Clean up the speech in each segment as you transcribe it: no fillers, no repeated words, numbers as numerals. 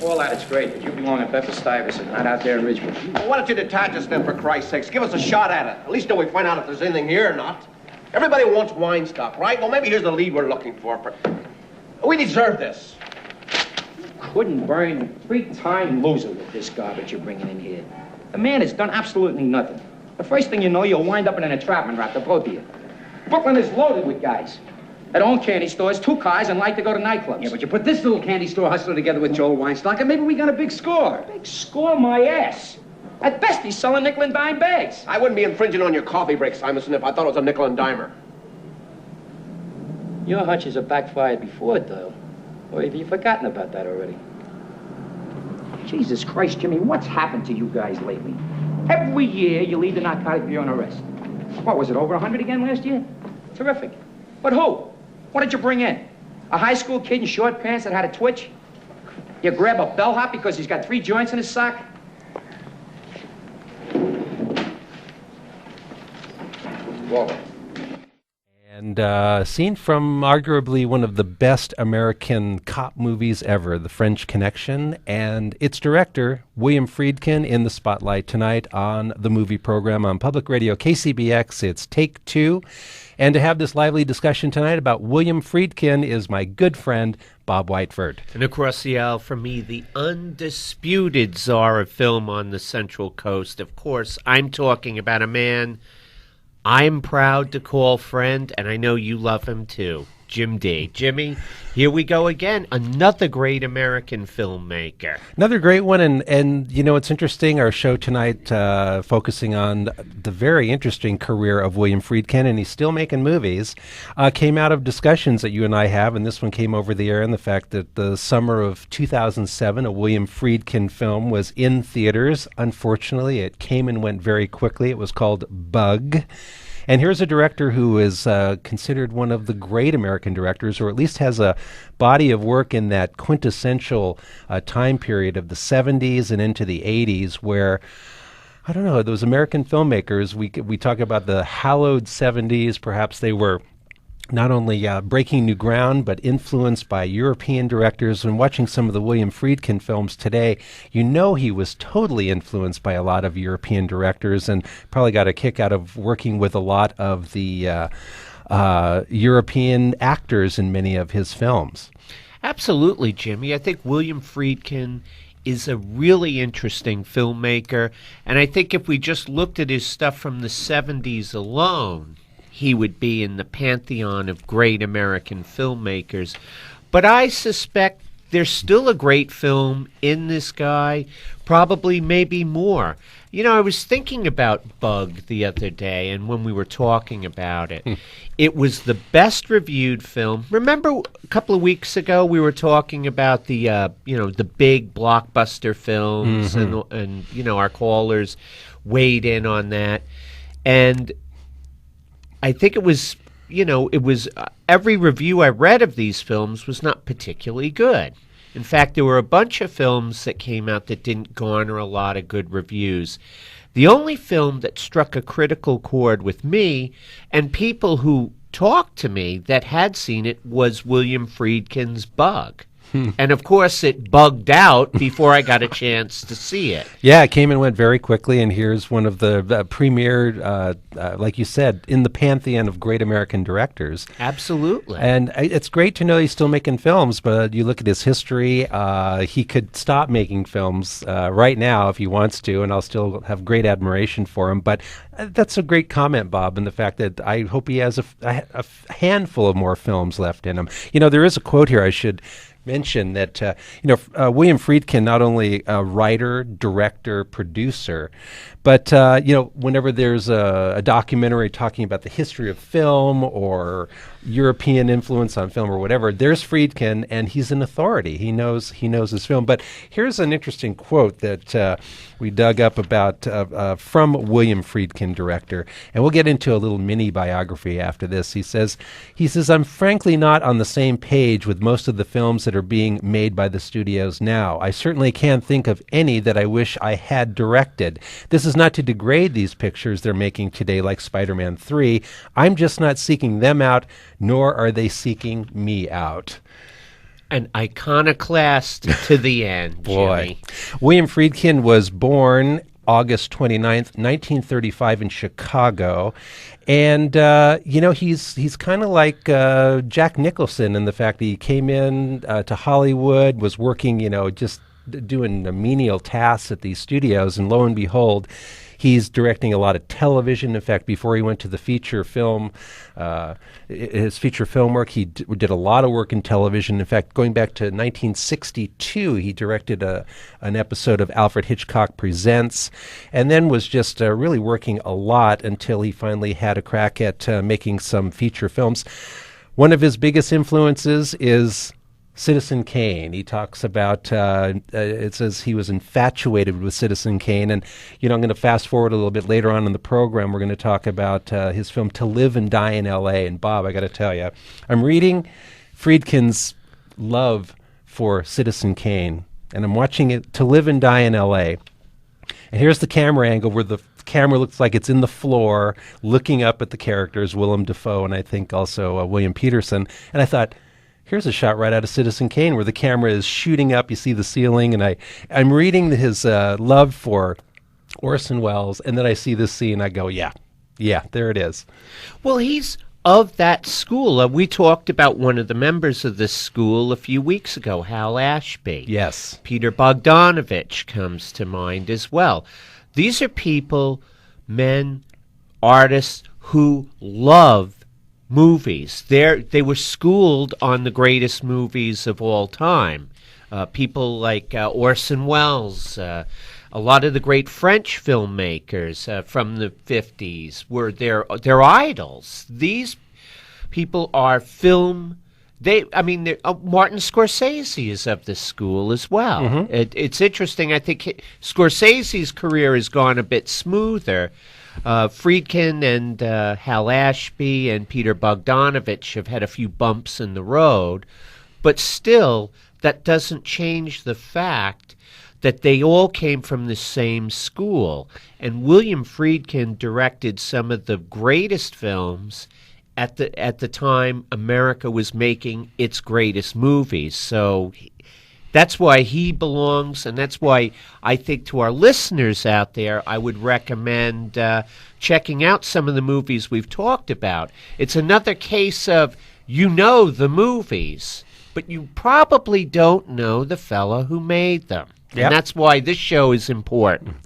all that, it's great, but you belong at Bedford-Stuyvesant, not out there in Ridgewood. Well, why don't you detach us then, for Christ's sakes? Give us a shot at it. At least till we find out if there's anything here or not. Everybody wants wine stock, right? Well, maybe here's the lead we're looking for. We deserve this. Couldn't burn a three-time loser with this garbage you're bringing in here. The man has done absolutely nothing. The first thing you know, you'll wind up in an entrapment rap, the both of you. Brooklyn is loaded with guys that own candy stores, 2 cars, and like to go to nightclubs. Yeah, but you put this little candy store hustler together with Joel Weinstock, and maybe we got a big score. Big score, my ass. At best, he's selling nickel and dime bags. I wouldn't be infringing on your coffee break, Simonson, if I thought it was a nickel and dimer. Your hunches have backfired before, Doyle. Or have you forgotten about that already? Jesus Christ, Jimmy, what's happened to you guys lately? Every year, you lead the narcotic bureau on arrest. What, was it over 100 again last year? Terrific. But who? What did you bring in? A high school kid in short pants that had a twitch? You grab a bellhop because he's got 3 joints in his sock? Whoa. And scene from arguably one of the best American cop movies ever, The French Connection, and its director, William Friedken, in the spotlight tonight on the movie program on Public Radio KCBX. It's Take 2. And to have this lively discussion tonight about William Friedken is my good friend, Bob Whiteford. And across the aisle from me, the undisputed czar of film on the Central Coast. Of course, I'm talking about a man I'm proud to call friend, and I know you love him too, Jim Dee. Jimmy, here we go again. Another great American filmmaker. Another great one, and you know, it's interesting, our show tonight focusing on the very interesting career of William Friedken, and he's still making movies, came out of discussions that you and I have, and this one came over the air, and the fact that the summer of 2007, a William Friedken film was in theaters. Unfortunately, it came and went very quickly. It was called Bug. And here's a director who is considered one of the great American directors, or at least has a body of work in that quintessential time period of the 70s and into the 80s where, I don't know, those American filmmakers, we talk about the hallowed 70s, perhaps they were not only breaking new ground, but influenced by European directors. And watching some of the William Friedkin films today, you know he was totally influenced by a lot of European directors and probably got a kick out of working with a lot of the European actors in many of his films. Absolutely, Jimmy. I think William Friedkin is a really interesting filmmaker. And I think if we just looked at his stuff from the 70s alone, he would be in the pantheon of great American filmmakers. But I suspect there's still a great film in this guy, probably maybe more. You know, I was thinking about Bug the other day, and when we were talking about it, it was the best reviewed film. Remember a couple of weeks ago we were talking about the, the big blockbuster films, and our callers weighed in on that. And I think it was every review I read of these films was not particularly good. In fact, there were a bunch of films that came out that didn't garner a lot of good reviews. The only film that struck a critical chord with me and people who talked to me that had seen it was William Friedkin's Bug. And, of course, it bugged out before I got a chance to see it. Yeah, it came and went very quickly, and here's one of the premier, like you said, in the pantheon of great American directors. Absolutely. And it's great to know he's still making films, but you look at his history, he could stop making films right now if he wants to, and I'll still have great admiration for him. But that's a great comment, Bob, and the fact that I hope he has a handful of more films left in him. You know, there is a quote here I should mention that William Friedkin, not only a writer, director, producer, but whenever there's a documentary talking about the history of film or European influence on film or whatever, there's Friedkin, and he's an authority. He knows his film. But here's an interesting quote that we dug up about from William Friedkin, director, and we'll get into a little mini biography after this. He says, I'm frankly not on the same page with most of the films that are being made by the studios now. I certainly can't think of any that I wish I had directed. This is not to degrade these pictures they're making today, like Spider-Man 3. I'm just not seeking them out, nor are they seeking me out. An iconoclast to the end, Boy. Jimmy. William Friedkin was born August 29th, 1935 in Chicago. And, he's kind of like Jack Nicholson in the fact that he came in to Hollywood, was working, just doing menial tasks at these studios, and lo and behold, he's directing a lot of television. In fact, before he went to the feature film, his feature film work, he did a lot of work in television. In fact, going back to 1962, he directed an episode of Alfred Hitchcock Presents, and then was just really working a lot until he finally had a crack at making some feature films. One of his biggest influences is Citizen Kane. He talks about, it says he was infatuated with Citizen Kane. And, I'm going to fast forward a little bit later on in the program. We're going to talk about his film To Live and Die in L.A. And, Bob, I got to tell you, I'm reading Friedkin's love for Citizen Kane, and I'm watching it, To Live and Die in L.A. And here's the camera angle where the camera looks like it's in the floor, looking up at the characters, Willem Dafoe, and I think also William Peterson. And I thought, here's a shot right out of Citizen Kane where the camera is shooting up. You see the ceiling, and I'm reading his love for Orson Welles, and then I see this scene. I go, yeah, there it is. Well, he's of that school. We talked about one of the members of this school a few weeks ago, Hal Ashby. Yes. Peter Bogdanovich comes to mind as well. These are people, men, artists who love movies. They were schooled on the greatest movies of all time. People like Orson Welles, a lot of the great French filmmakers from the 50s were their idols. These people are Martin Scorsese is of this school as well. Mm-hmm. It's interesting. I think Scorsese's career has gone a bit smoother. Friedkin and Hal Ashby and Peter Bogdanovich have had a few bumps in the road, but still, that doesn't change the fact that they all came from the same school. And William Friedkin directed some of the greatest films at the time America was making its greatest movies. So that's why he belongs, and that's why I think to our listeners out there, I would recommend checking out some of the movies we've talked about. It's another case of the movies, but you probably don't know the fella who made them. Yep. And that's why this show is important.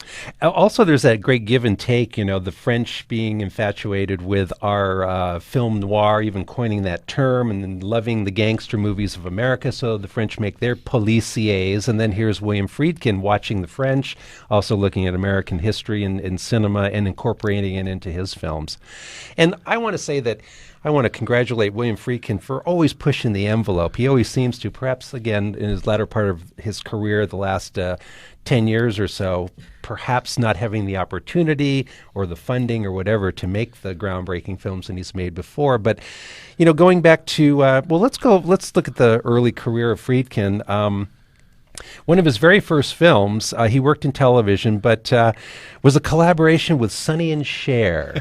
Also, there's that great give and take, the French being infatuated with our film noir, even coining that term, and then loving the gangster movies of America. So the French make their policiers. And then here's William Friedkin watching the French, also looking at American history in cinema and incorporating it into his films. And I want to say that I want to congratulate William Friedkin for always pushing the envelope. He always seems to, perhaps again in his latter part of his career, the last 10 years or so, perhaps not having the opportunity or the funding or whatever to make the groundbreaking films that he's made before. But, going back to, let's look at the early career of Friedkin. One of his very first films, he worked in television, but was a collaboration with Sonny and Cher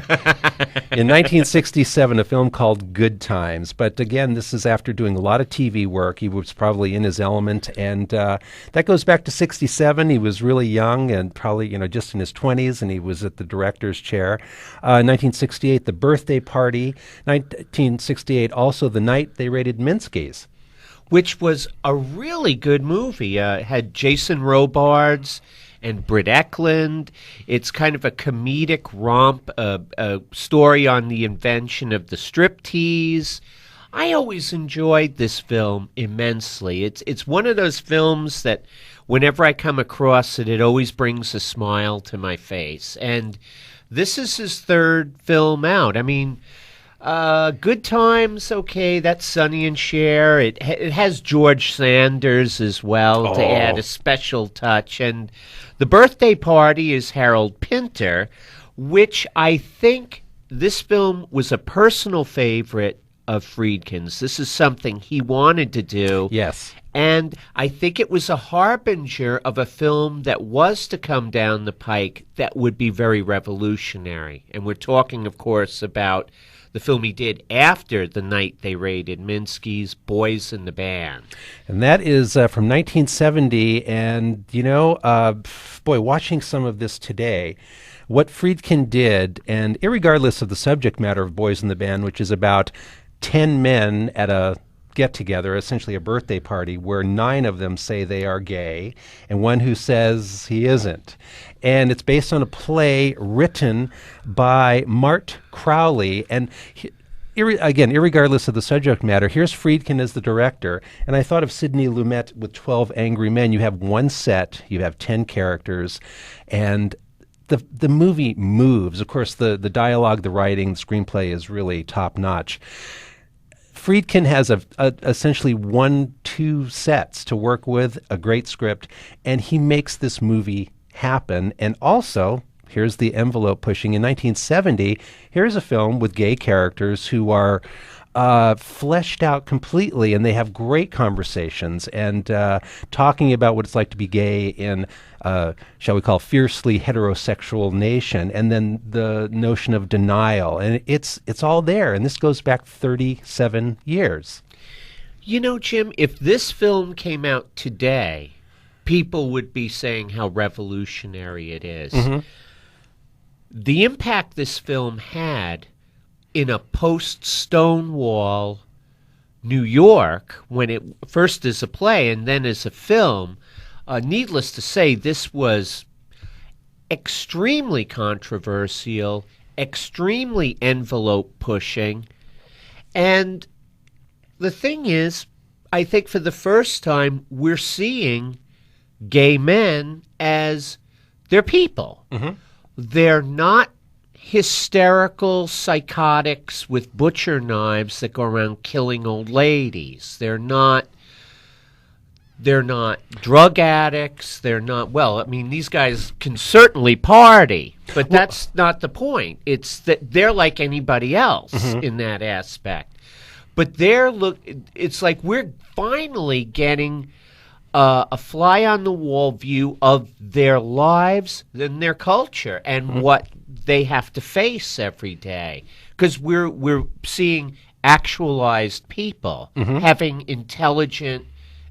in 1967, a film called Good Times. But again, this is after doing a lot of TV work. He was probably in his element, and that goes back to 67. He was really young and probably, just in his 20s, and he was at the director's chair. 1968, The Birthday Party. 1968, also The Night They Raided Minsky's, which was a really good movie. Had Jason Robards and Britt Eklund. It's kind of a comedic romp, a story on the invention of the striptease. I always enjoyed this film immensely. It's one of those films that whenever I come across it, it always brings a smile to my face. And this is his third film out. Good Times, okay, that's Sonny and Cher. It has George Sanders as well to add a special touch. And The Birthday Party is Harold Pinter, which I think this film was a personal favorite of Friedkin's. This is something he wanted to do. Yes. And I think it was a harbinger of a film that was to come down the pike that would be very revolutionary. And we're talking, of course, about the film he did after the night they raided Minsky's, Boys in the Band. And that is from 1970. And, boy, watching some of this today, what Friedkin did, and irregardless of the subject matter of Boys in the Band, which is about 10 men at a get-together, essentially a birthday party, where 9 of them say they are gay, and one who says he isn't. And it's based on a play written by Mart Crowley. And again, irregardless of the subject matter, here's Friedkin as the director. And I thought of Sidney Lumet with 12 Angry Men. You have one set, you have 10 characters, and the movie moves. Of course, the dialogue, the writing, the screenplay is really top-notch. Friedkin has essentially 1-2 sets to work with, a great script, and he makes this movie happen. And also, here's the envelope pushing. In 1970, here's a film with gay characters who are fleshed out completely, and they have great conversations and talking about what it's like to be gay in, shall we call, fiercely heterosexual nation, and then the notion of denial. And it's all there, and this goes back 37 years. You know, Jim, if this film came out today, people would be saying how revolutionary it is. Mm-hmm. The impact this film had in a post-Stonewall New York, when it first as a play and then as a film, needless to say, this was extremely controversial, extremely envelope-pushing. And the thing is, I think for the first time, we're seeing gay men as they're people. Mm-hmm. They're not hysterical psychotics with butcher knives that go around killing old ladies. They're not drug addicts. They're not, well, I mean, these guys can certainly party, but that's not the point. It's that they're like anybody else mm-hmm. in that aspect. But it's like we're finally getting a fly-on-the-wall view of their lives and their culture and mm-hmm. what they have to face every day, because we're seeing actualized people mm-hmm. having intelligent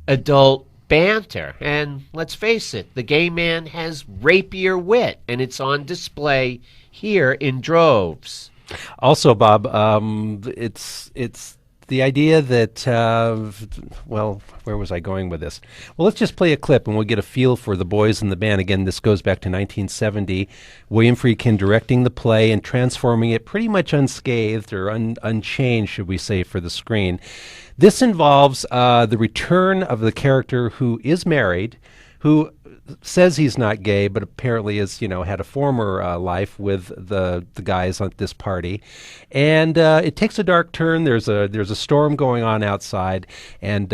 adult banter. And let's face it, the gay man has rapier wit, and it's on display here in droves. Also, Bob, it's the idea that, where was I going with this? Well, let's just play a clip and we'll get a feel for the Boys in the Band. Again, this goes back to 1970. William Friedkin directing the play and transforming it pretty much unscathed or unchanged, should we say, for the screen. This involves the return of the character who is married, who says he's not gay, but apparently has, had a former life with the guys at this party. And it takes a dark turn. There's a storm going on outside. And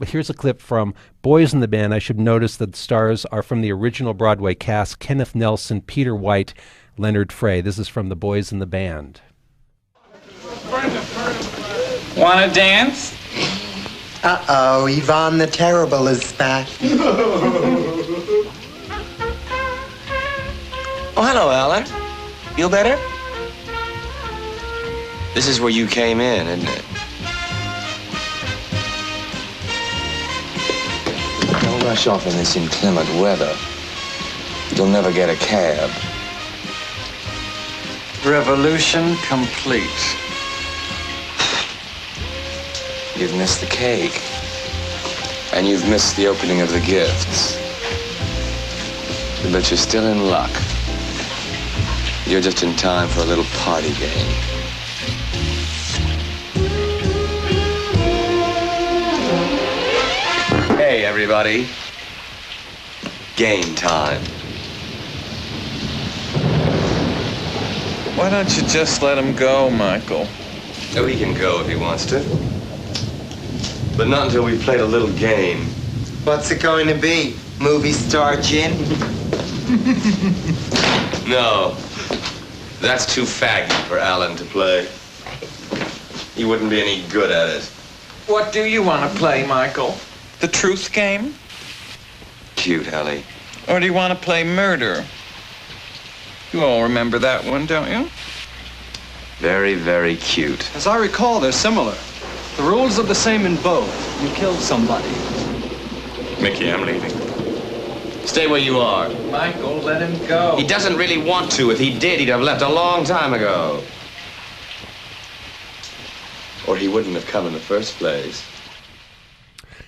here's a clip from Boys in the Band. I should notice that the stars are from the original Broadway cast: Kenneth Nelson, Peter White, Leonard Frey. This is from the Boys in the Band. Wanna dance? Uh-oh, Yvonne the Terrible is back. Oh, hello, Alan. Feel better? This is where you came in, isn't it? Don't rush off in this inclement weather. You'll never get a cab. Revolution complete. You've missed the cake. And you've missed the opening of the gifts. But you're still in luck. You're just in time for a little party game. Hey, everybody. Game time. Why don't you just let him go, Michael? Oh, he can go if he wants to. But not until we've played a little game. What's it going to be? Movie star gin? No. That's too faggy for Alan to play. He wouldn't be any good at it. What do you want to play, Michael? The truth game? Cute, Ellie. Or do you want to play murder? You all remember that one, don't you? Very, very cute. As I recall, they're similar. The rules are the same in both. You killed somebody. Mickey, I'm leaving. Stay where you are. Michael, let him go. He doesn't really want to. If he did, he'd have left a long time ago. Or he wouldn't have come in the first place.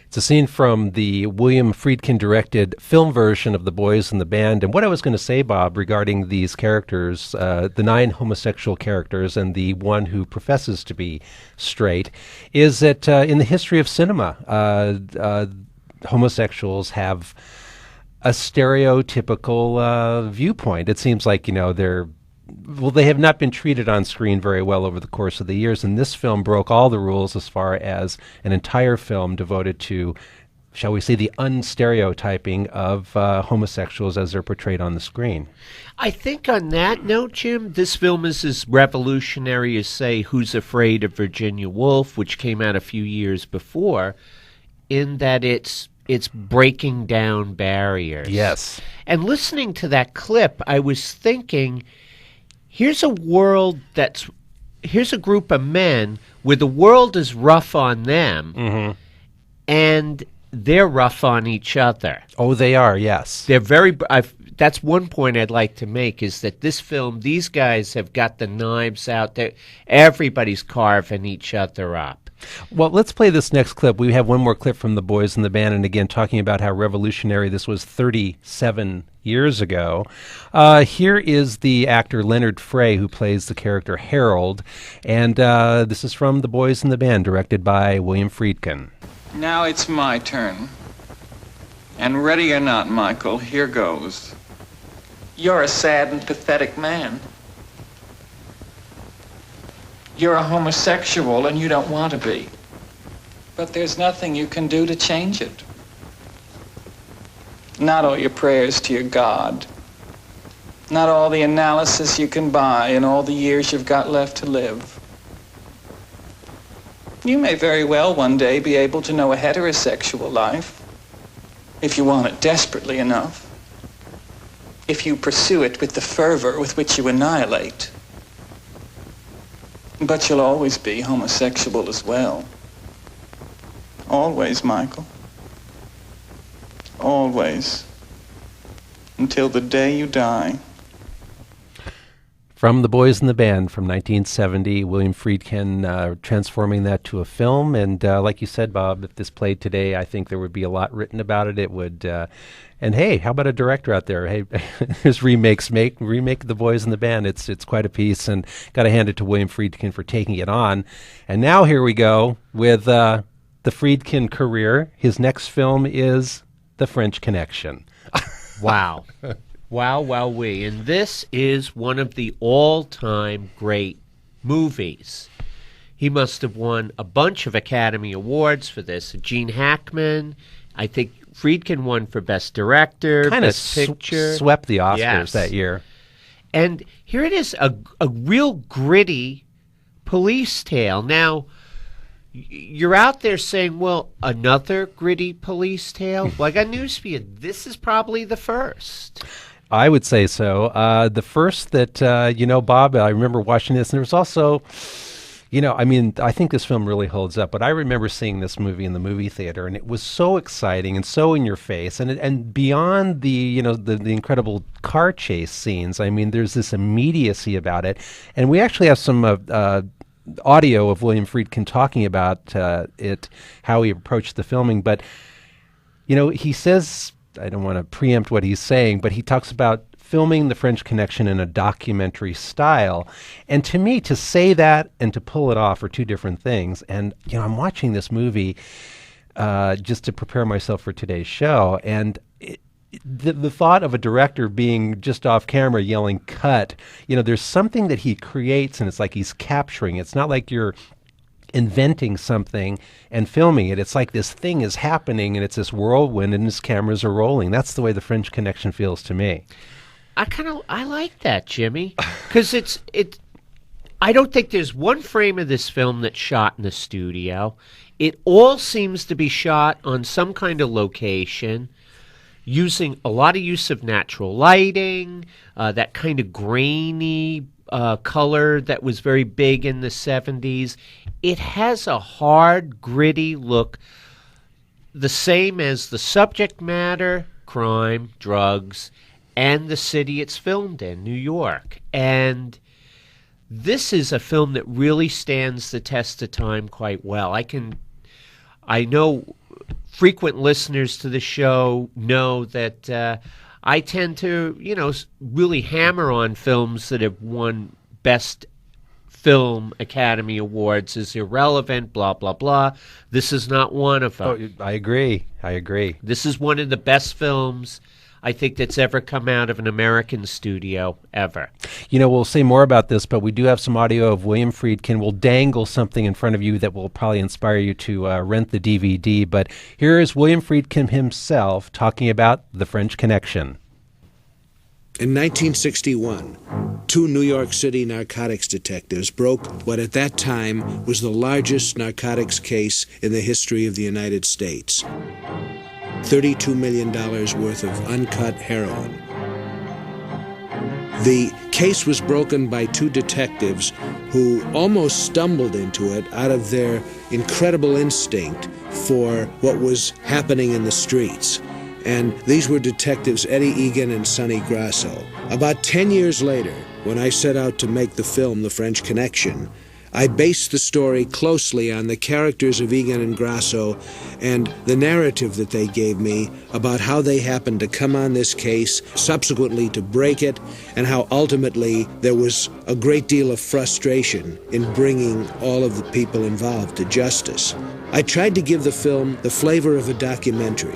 It's a scene from the William Friedken directed film version of The Boys in the Band. And what I was going to say, Bob, regarding these characters, the 9 homosexual characters and the one who professes to be straight, is that in the history of cinema, homosexuals have a stereotypical viewpoint. It seems like, they have not been treated on screen very well over the course of the years, and this film broke all the rules as far as an entire film devoted to, shall we say, the unstereotyping of homosexuals as they're portrayed on the screen. I think on that note, Jim, this film is as revolutionary as, say, Who's Afraid of Virginia Woolf, which came out a few years before, in that it's breaking down barriers. Yes. And listening to that clip, I was thinking, here's a group of men where the world is rough on them, and they're rough on each other. Oh, they are, yes. They're that's one point I'd like to make, is that this film, these guys have got the knives out there. Everybody's carving each other up. Well, let's play this next clip. We have one more clip from The Boys in the Band, and again, talking about how revolutionary this was 37 years ago. Here is the actor Leonard Frey, who plays the character Harold, and this is from The Boys in the Band, directed by William Friedken. Now it's my turn. And ready or not, Michael, here goes. You're a sad and pathetic man. You're a homosexual and you don't want to be. But there's nothing you can do to change it. Not all your prayers to your God. Not all the analysis you can buy in all the years you've got left to live. You may very well one day be able to know a heterosexual life, if you want it desperately enough. If you pursue it with the fervor with which you annihilate. But you'll always be homosexual as well. Always, Michael. Always. Until the day you die. From The Boys in the Band from 1970, William Friedken transforming that to a film. And like you said, Bob, if this played today, I think there would be a lot written about it. It would... and hey, how about a director out there? Hey, there's remake The Boys in the Band. It's quite a piece, and got to hand it to William Friedken for taking it on. And now here we go with the Friedken career. His next film is The French Connection. Wow. Wow, wowee. And this is one of the all-time great movies. He must have won a bunch of Academy Awards for this. Gene Hackman, I think Friedken won for Best Director, Best Picture. Swept the Oscars that year. And here it is, a real gritty police tale. Now, you're out there saying, well, another gritty police tale? Well, I got news for you. This is probably the first. I would say so. The first that, Bob, I remember watching this, and there was also, I think this film really holds up, but I remember seeing this movie in the movie theater, and it was so exciting and so in your face, and beyond the incredible car chase scenes, I mean, there's this immediacy about it, and we actually have some audio of William Friedken talking about it, how he approached the filming, but, he says, I don't want to preempt what he's saying, but he talks about filming The French Connection in a documentary style. And to me, to say that and to pull it off are two different things. And, I'm watching this movie just to prepare myself for today's show. And the thought of a director being just off camera yelling, cut, there's something that he creates, and it's like he's capturing. It's not like you're inventing something and filming it. It's like this thing is happening, and it's this whirlwind, and his cameras are rolling. That's the way The French Connection feels to me. I like that, Jimmy, because I don't think there's one frame of this film that's shot in the studio. It all seems to be shot on some kind of location, using a lot of use of natural lighting, that kind of grainy color that was very big in the 70s. It has a hard, gritty look, the same as the subject matter, crime, drugs, and the city it's filmed in, New York. And this is a film that really stands the test of time quite well. I know frequent listeners to the show know that I tend to, really hammer on films that have won Best Film Academy Awards as irrelevant, blah, blah, blah. This is not one of them. Oh, I agree. This is one of the best films I think that's ever come out of an American studio ever. We'll say more about this, but we do have some audio of William Friedken. We'll dangle something in front of you that will probably inspire you to rent the DVD. But here is William Friedken himself talking about The French Connection. In 1961, two New York City narcotics detectives broke what at that time was the largest narcotics case in the history of the United States. $32 million worth of uncut heroin. The case was broken by two detectives who almost stumbled into it out of their incredible instinct for what was happening in the streets. And these were detectives Eddie Egan and Sonny Grasso. About 10 years later, when I set out to make the film The French Connection, I based the story closely on the characters of Egan and Grasso and the narrative that they gave me about how they happened to come on this case, subsequently to break it, and how ultimately there was a great deal of frustration in bringing all of the people involved to justice. I tried to give the film the flavor of a documentary,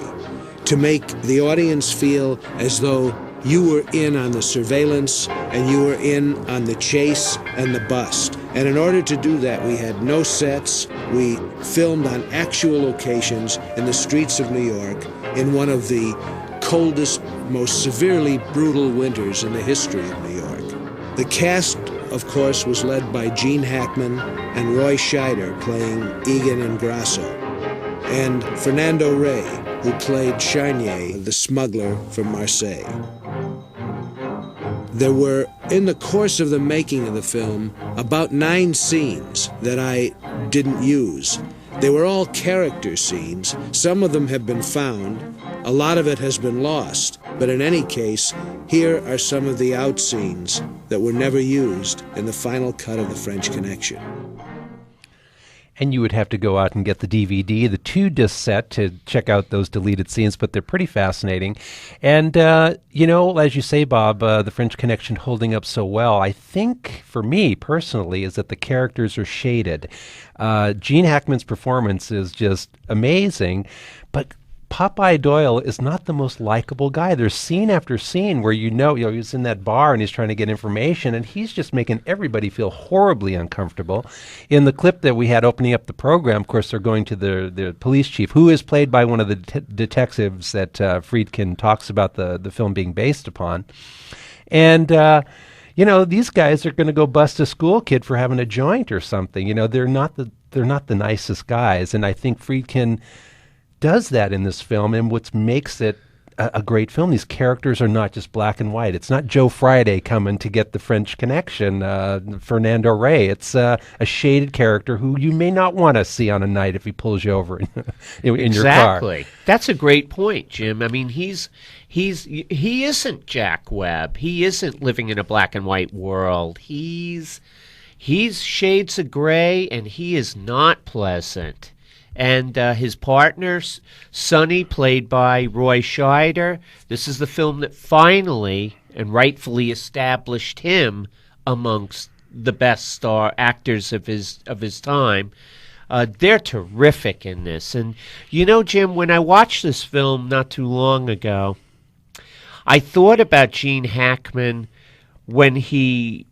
to make the audience feel as though you were in on the surveillance and you were in on the chase and the bust. And in order to do that, we had no sets. We filmed on actual locations in the streets of New York in one of the coldest, most severely brutal winters in the history of New York. The cast, of course, was led by Gene Hackman and Roy Scheider playing Egan and Grasso, and Fernando Rey, who played Charnier, the smuggler from Marseille. There were, in the course of the making of the film, about 9 scenes that I didn't use. They were all character scenes. Some of them have been found. A lot of it has been lost. But in any case, here are some of the out scenes that were never used in the final cut of The French Connection. And you would have to go out and get the DVD, the 2-disc set, to check out those deleted scenes, but they're pretty fascinating. And, as you say, Bob, The French Connection holding up so well, I think, for me personally, is that the characters are shaded. Gene Hackman's performance is just amazing, but Popeye Doyle is not the most likable guy. There's scene after scene where he's in that bar and he's trying to get information, and he's just making everybody feel horribly uncomfortable. In the clip that we had opening up the program, of course, they're going to the police chief, who is played by one of the detectives that Friedkin talks about the film being based upon. And these guys are going to go bust a school kid for having a joint or something. They're not the nicest guys, and I think Friedkin does that in this film, and what makes it a great film, these characters are not just black and white. It's not Joe Friday coming to get the French Connection, Fernando Rey. It's a shaded character who you may not want to see on a night if he pulls you over in your car. Exactly. That's a great point, Jim. I mean, he isn't Jack Webb. He isn't living in a black and white world. He's shades of gray, and he is not pleasant. And his partner, Sonny, played by Roy Scheider. This is the film that finally and rightfully established him amongst the best star actors of his time. They're terrific in this. And Jim, when I watched this film not too long ago, I thought about Gene Hackman when he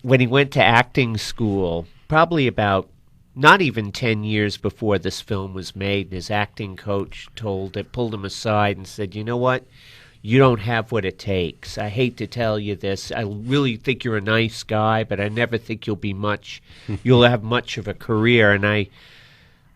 went to acting school, probably about not even 10 years before this film was made. His acting coach pulled him aside and said, "You know what? You don't have what it takes. I hate to tell you this. I really think you're a nice guy, but I never think you'll have much of a career." And I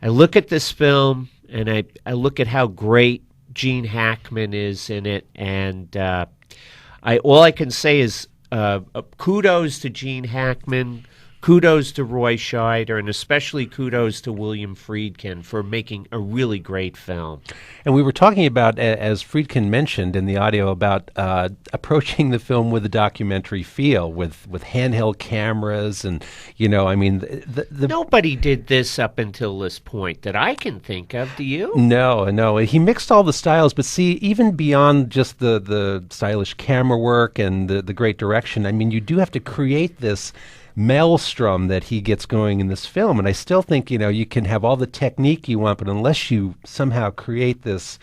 look at this film, and I look at how great Gene Hackman is in it, and all I can say is kudos to Gene Hackman, kudos to Roy Scheider, and especially kudos to William Friedken for making a really great film. And we were talking about, as Friedkin mentioned in the audio, about approaching the film with a documentary feel, with handheld cameras, and I mean, the nobody did this up until this point that I can think of. Do you? No. He mixed all the styles, but see, even beyond just the stylish camera work and the great direction, I mean, you do have to create this maelstrom that he gets going in this film. And I still think, you can have all the technique you want, but unless you somehow create this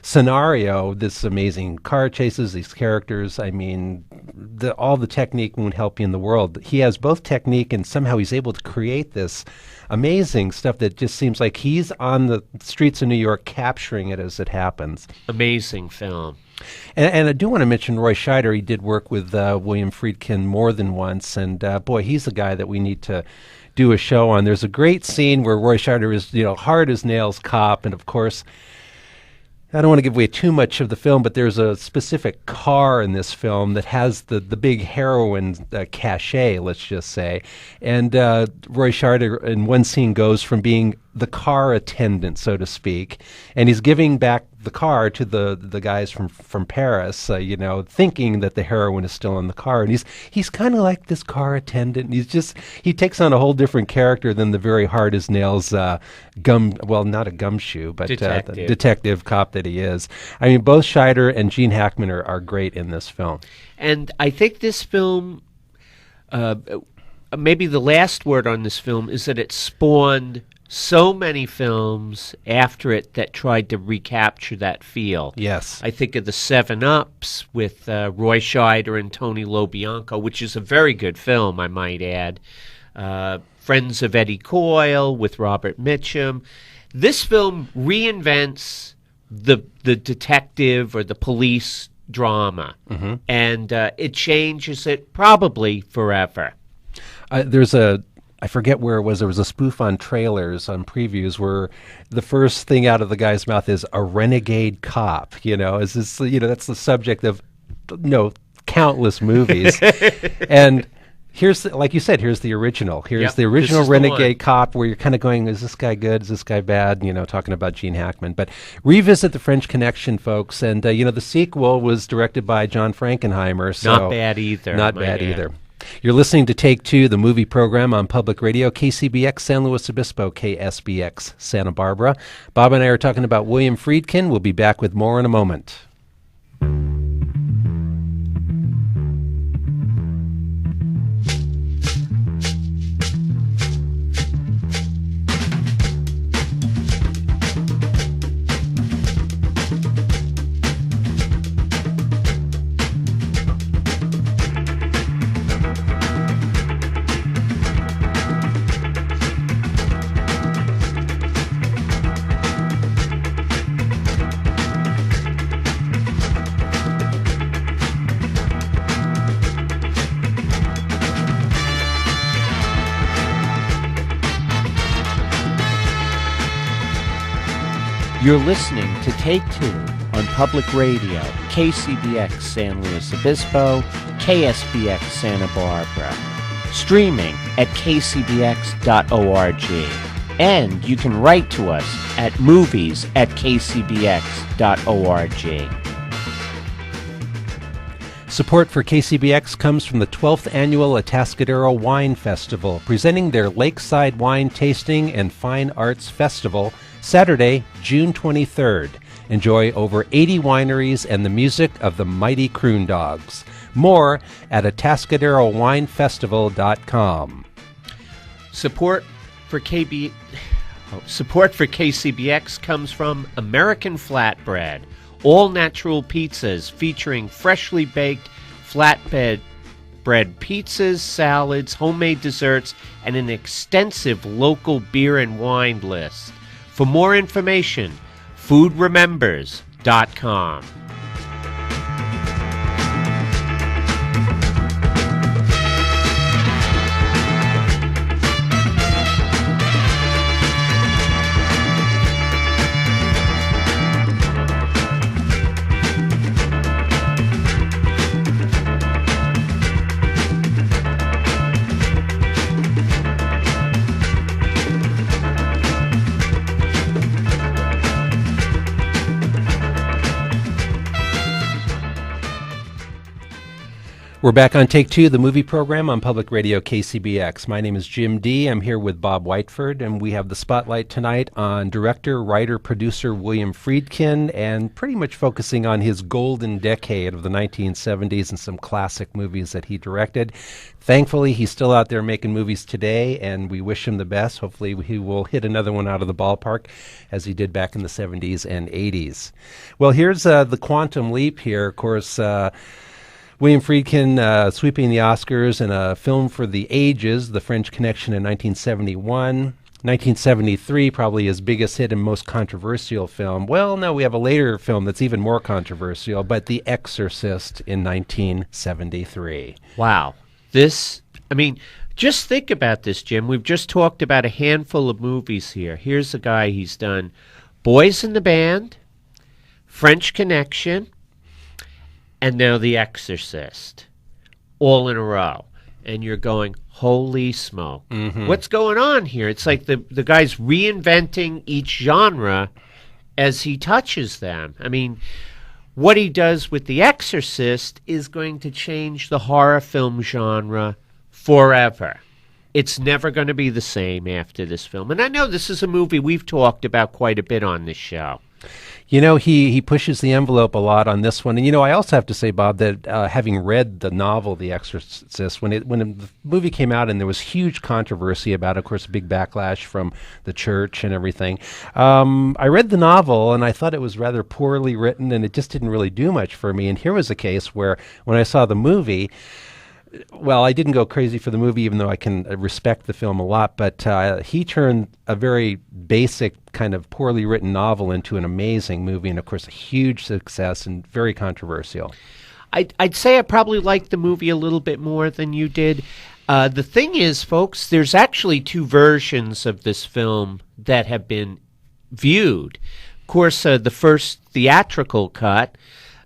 scenario, this amazing car chases, these characters, I mean, all the technique won't help you in the world. He has both technique and somehow he's able to create this amazing stuff that just seems like he's on the streets of New York capturing it as it happens. Amazing film. And I do want to mention Roy Scheider. He did work with William Friedkin more than once, and boy, he's a guy that we need to do a show on. There's a great scene where Roy Scheider is, hard as nails cop, and of course, I don't want to give away too much of the film, but there's a specific car in this film that has the big heroin cachet, let's just say. And Roy Scheider in one scene goes from being the car attendant, so to speak, and he's giving back the car to the guys from Paris, thinking that the heroin is still in the car. And he's kind of like this car attendant. He takes on a whole different character than the very hard as nails not a gumshoe, but detective cop that he is. I mean, both Scheider and Gene Hackman are great in this film. And I think this film, maybe the last word on this film is that it spawned so many films after it that tried to recapture that feel. Yes. I think of the 7-Ups with Roy Scheider and Tony LoBianco, which is a very good film, I might add. Friends of Eddie Coyle with Robert Mitchum. This film reinvents the detective or the police drama, and it changes it probably forever. I forget where it was. There was a spoof on trailers, on previews, where the first thing out of the guy's mouth is a renegade cop. Is this? That's the subject of countless movies. And here's, like you said, here's the original. Here's the original renegade cop, where you're kind of going, is this guy good? Is this guy bad? Talking about Gene Hackman. But revisit The French Connection, folks. And the sequel was directed by John Frankenheimer. So not bad either. Not bad either. You're listening to Take Two, the movie program on Public Radio, KCBX San Luis Obispo, KSBX Santa Barbara. Bob and I are talking about William Friedkin. We'll be back with more in a moment. You're listening to Take Two on Public Radio, KCBX San Luis Obispo, KSBX Santa Barbara. Streaming at kcbx.org. And you can write to us at movies@kcbx.org. Support for KCBX comes from the 12th Annual Atascadero Wine Festival, presenting their Lakeside Wine Tasting and Fine Arts Festival, Saturday, June 23rd. Enjoy over 80 wineries and the music of the mighty Croon Dogs. More at atascaderowinefestival.com. Support for KCBX comes from American Flatbread, all natural pizzas featuring freshly baked flatbread pizzas, salads, homemade desserts, and an extensive local beer and wine list. For more information, foodremembers.com. We're back on Take Two, the movie program on Public Radio KCBX. My name is Jim Dee. I'm here with Bob Whiteford, and we have the spotlight tonight on director, writer, producer William Friedken, and pretty much focusing on his golden decade of the 1970s and some classic movies that he directed. Thankfully, he's still out there making movies today, and we wish him the best. Hopefully, he will hit another one out of the ballpark, as he did back in the 70s and 80s. Well, here's the quantum leap here. Of course, William Friedkin sweeping the Oscars in a film for the ages, The French Connection in 1971. 1973, probably his biggest hit and most controversial film. Well, no, we have a later film that's even more controversial, but The Exorcist in 1973. Wow. Just think about this, Jim. We've just talked about a handful of movies here. Here's a guy, he's done Boys in the Band, French Connection, and now The Exorcist, all in a row. And you're going, holy smoke. Mm-hmm. What's going on here? It's like the guy's reinventing each genre as he touches them. I mean, what he does with The Exorcist is going to change the horror film genre forever. It's never going to be the same after this film. And I know this is a movie we've talked about quite a bit on this show. You know, he pushes the envelope a lot on this one. And, you know, I also have to say, Bob, that having read the novel, The Exorcist, when the movie came out and there was huge controversy about it, of course, a big backlash from the church and everything, I read the novel and I thought it was rather poorly written and it just didn't really do much for me. And here was a case where when I saw the movie, well, I didn't go crazy for the movie, even though I can respect the film a lot, but he turned a very basic, kind of poorly written novel into an amazing movie, and of course a huge success and very controversial. I'd say I probably liked the movie a little bit more than you did. The thing is, folks, there's actually two versions of this film that have been viewed. Of course, the first theatrical cut,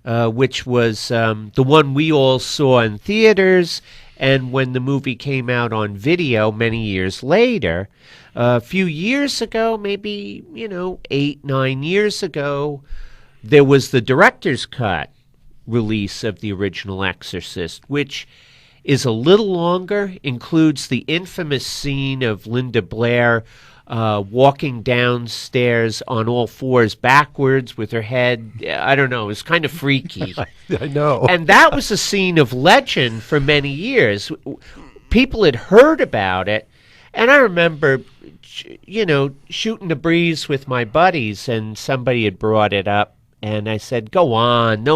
which was the one we all saw in theaters, and when the movie came out on video many years later, a few years ago, maybe, 8-9 years ago, there was the director's cut release of the original Exorcist, which is a little longer, includes the infamous scene of Linda Blair walking downstairs on all fours backwards with her head. I don't know. It was kind of freaky. I know. And that was a scene of legend for many years. People had heard about it. And I remember, shooting the breeze with my buddies, and somebody had brought it up. And I said, go on,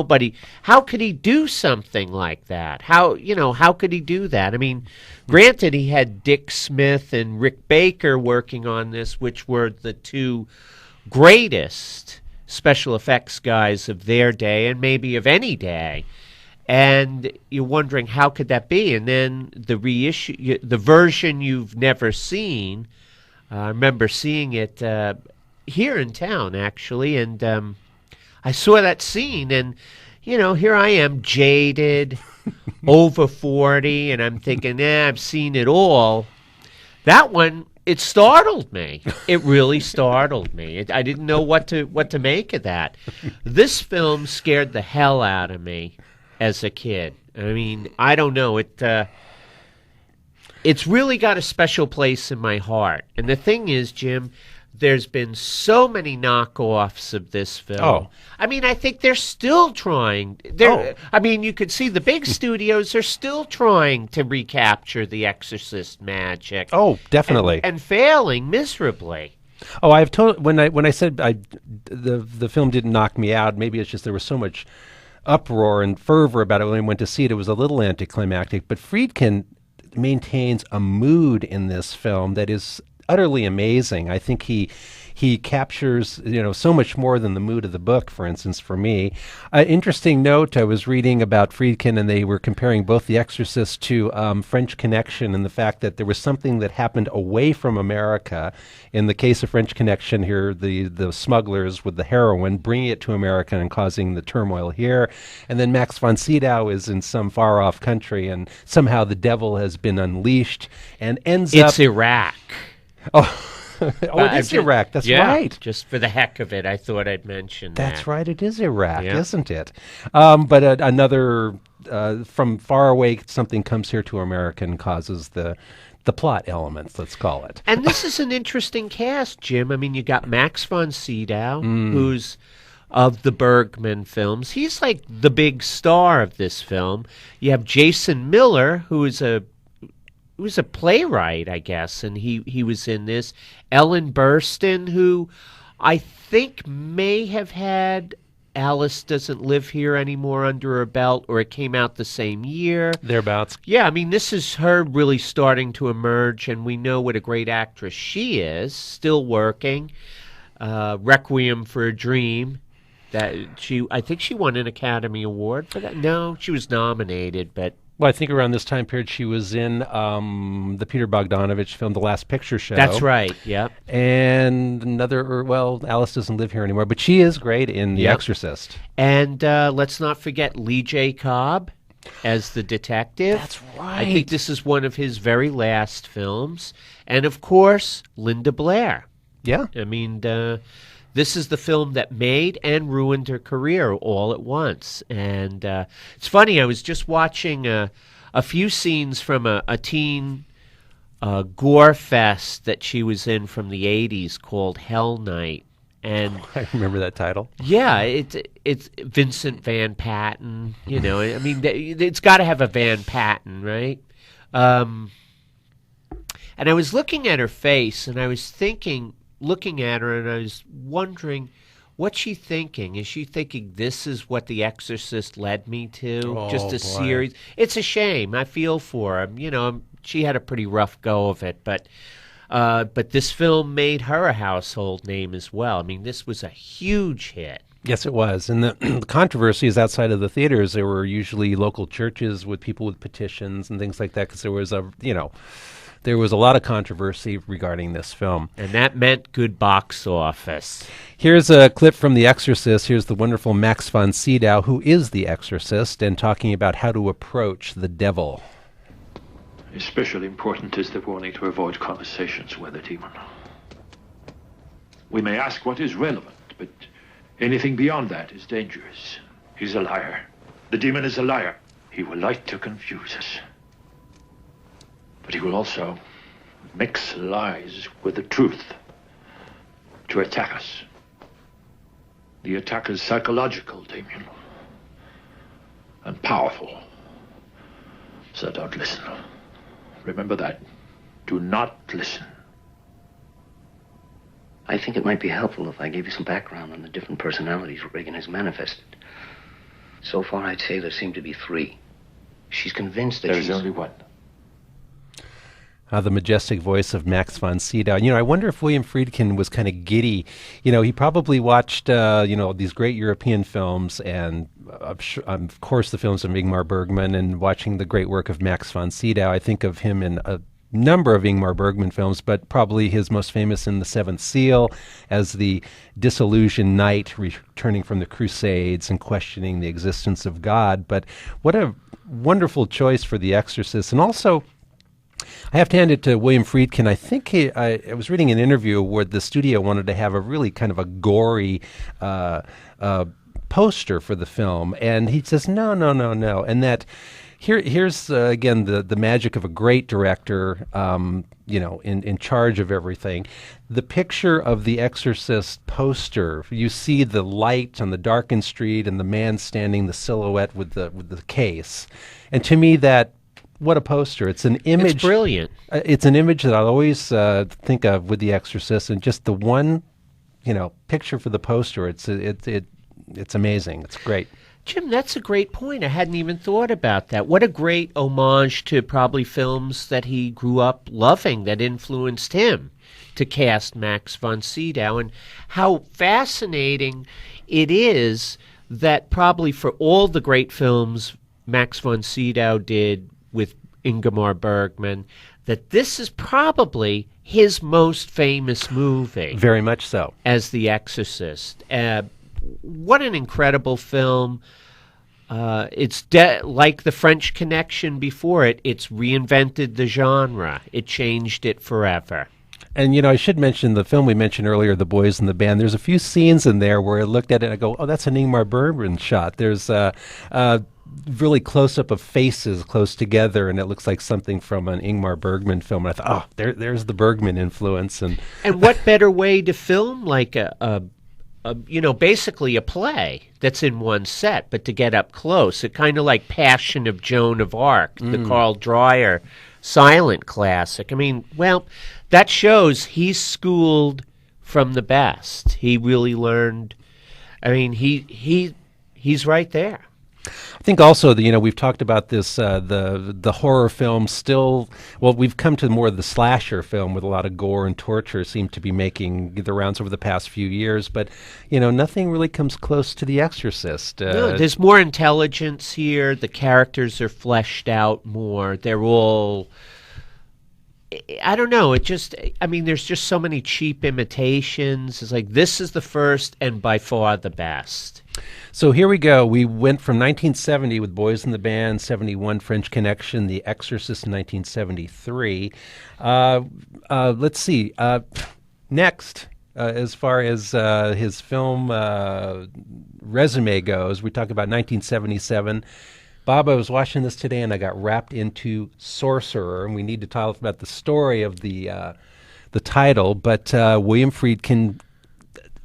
how could he do something like that? How could he do that? I mean, granted, he had Dick Smith and Rick Baker working on this, which were the two greatest special effects guys of their day, and maybe of any day. And you're wondering, how could that be? And then the reissue, the version you've never seen, I remember seeing it here in town, actually, and I saw that scene, and, here I am, jaded, over 40, and I'm thinking, I've seen it all. That one, it startled me. It really startled me. I didn't know what to make of that. This film scared the hell out of me as a kid. I mean, I don't know. It's really got a special place in my heart. And the thing is, Jim, there's been so many knockoffs of this film. Oh. I mean, I think they're still trying. I mean, you could see the big studios are still trying to recapture the Exorcist magic. Oh, definitely. And failing miserably. Oh, I've told when I said the film didn't knock me out. Maybe it's just there was so much uproar and fervor about it when I went to see it. It was a little anticlimactic. But Friedkin maintains a mood in this film that is utterly amazing. I think he captures so much more than the mood of the book, for instance, for me. Interesting note, I was reading about Friedkin, and they were comparing both The Exorcist to French Connection, and the fact that there was something that happened away from America. In the case of French Connection here, the smugglers with the heroin bringing it to America and causing the turmoil here. And then Max von Sydow is in some far-off country, and somehow the devil has been unleashed and ends up... It's Iraq. Oh, Oh, it is Iraq. That's right. Just for the heck of it, I thought I'd mention that. That's right. It is Iraq, isn't it? But another from far away, something comes here to America and causes the plot elements, let's call it. And this is an interesting cast, Jim. I mean, you got Max von Sydow, who's of the Bergman films. He's like the big star of this film. You have Jason Miller, who is a playwright, I guess, and he was in this. Ellen Burstyn, who I think may have had Alice Doesn't Live Here Anymore under her belt, or it came out the same year. Thereabouts. Yeah, I mean, this is her really starting to emerge, and we know what a great actress she is, still working. Requiem for a Dream. I think she won an Academy Award for that. No, she was nominated, but... Well, I think around this time period she was in the Peter Bogdanovich film, The Last Picture Show. That's right, yep. And Alice Doesn't Live Here Anymore, but she is great in The Exorcist. And let's not forget Lee J. Cobb as the detective. That's right. I think this is one of his very last films. And, of course, Linda Blair. Yeah. I mean, this is the film that made and ruined her career all at once. And it's funny, I was just watching a few scenes from a teen gore fest that she was in from the 80s called Hell Night. And I remember that title. Yeah, it's Vincent Van Patten. You know, I mean, it's got to have a Van Patten, right? And I was looking at her face, and I was looking at her, and I was wondering, what's she thinking? Is she thinking this is what The Exorcist led me to? Just a series? It's a shame. I feel for her. You know, she had a pretty rough go of it, but this film made her a household name as well. I mean, this was a huge hit. Yes, it was. And the controversy is outside of the theaters. There were usually local churches with people with petitions and things like that, because there was a lot of controversy regarding this film. And that meant good box office. Here's a clip from The Exorcist. Here's the wonderful Max von Sydow, who is the exorcist, and talking about how to approach the devil. Especially important is the warning to avoid conversations with the demon. We may ask what is relevant, but anything beyond that is dangerous. He's a liar. The demon is a liar. He will like to confuse us. But he will also mix lies with the truth to attack us. The attack is psychological, Damien, and powerful. So don't listen. Remember that. Do not listen. I think it might be helpful if I gave you some background on the different personalities Reagan has manifested. So far, I'd say there seem to be 3. She's convinced that There's only one. The majestic voice of Max von Sydow. You know, I wonder if William Friedken was kind of giddy. You know, he probably watched, these great European films, and of course the films of Ingmar Bergman, and watching the great work of Max von Sydow. I think of him in a number of Ingmar Bergman films, but probably his most famous in The Seventh Seal as the disillusioned knight returning from the Crusades and questioning the existence of God. But what a wonderful choice for The Exorcist. And also, I have to hand it to William Friedkin. I think I was reading an interview where the studio wanted to have a really kind of a gory poster for the film, and he says, no. And that here's again the magic of a great director, in charge of everything. The picture of the Exorcist poster, you see the light on the darkened street and the man standing, the silhouette with the case, and to me what a poster. It's an image. It's brilliant. It's an image that I'll always think of with The Exorcist, and just the one, picture for the poster. It's amazing. It's great. Jim, that's a great point. I hadn't even thought about that. What a great homage to probably films that he grew up loving that influenced him to cast Max von Sydow, and how fascinating it is that probably for all the great films Max von Sydow did with Ingmar Bergman, that this is probably his most famous movie. Very much so. As The Exorcist. What an incredible film. It's like The French Connection before it. It's reinvented the genre. It changed it forever. And, I should mention the film we mentioned earlier, The Boys in the Band. There's a few scenes in there where I looked at it and I go, oh, that's an Ingmar Bergman shot. There's really close-up of faces close together, and it looks like something from an Ingmar Bergman film. And I thought, there's the Bergman influence. And what better way to film like basically a play that's in one set, but to get up close. It kind of like Passion of Joan of Arc, the Carl Dreyer silent classic. I mean, well, that shows he's schooled from the best. He really learned. I mean, he's right there. I think also, we've talked about this, the horror film still, we've come to more of the slasher film with a lot of gore and torture seem to be making the rounds over the past few years, but, nothing really comes close to The Exorcist. No, there's more intelligence here. The characters are fleshed out more. They're all, I don't know, there's just so many cheap imitations. It's like, this is the first and by far the best. So here we go. We went from 1970 with Boys in the Band, 71 French Connection, The Exorcist in 1973. Let's see. Next, as far as his film resume goes, we talk about 1977. Bob, I was watching this today and I got wrapped into Sorcerer, and we need to talk about the story of the title, but William Friedkin